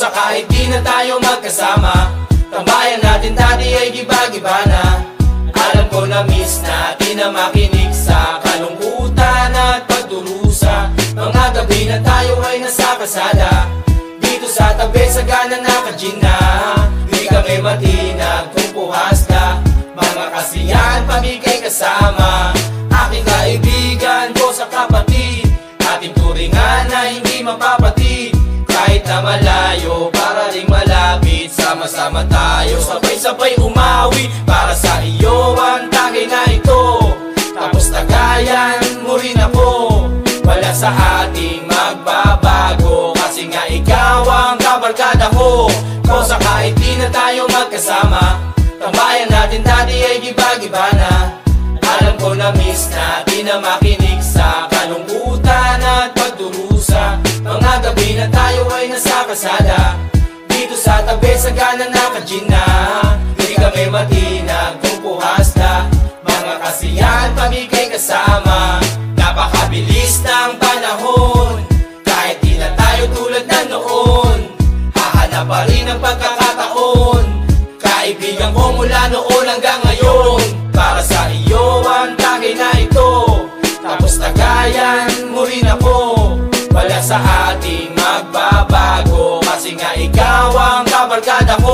Sa kahit di na tayo magkasama, tambayan natin dati ay giba-giba na. Alam ko na miss natin na makinig sa kalungkutan at pagdurusa. Mga gabi na tayo ay nasa kasada, dito sa tabi sa gana naka-gin na. Di kami matinag kung puhas ka, mga kasiyahan pamigay kasama. Aking kaibigan ko sa kapatid, ating turingan na hindi mapapatid. Kahit na malayo, para ring malapit, sama-sama tayo, sabay-sabay umawi. Para sa iyo ang tagay na ito, tapos tagayan mo rin ako. Wala sa ating magbabago, kasi nga ikaw ang kabarkada ko. Sa kahit di na tayo magkasama, tambayan natin dati ay giba-giba na. Alam ko na miss natin na makinig sa kalungkutan at pagdurusa. Mga gabi na tayo ay nasa kasada, dito sa tabi sa gana naka-gin na. Di kami matinag kung puhas na, mga kasiyahan pamigay kasama. Napakabilis ng panahon, kahit di na tayo tulad na noon. Hahanap pa rin ang pagkakataon, kaibigan ko mula noon hanggang ngayon. Para sa iyo ang tagay na ito, tapos tagayan mo rin ako. Wala sa ating magbabago, kasi nga ikaw ang kabarkada ko.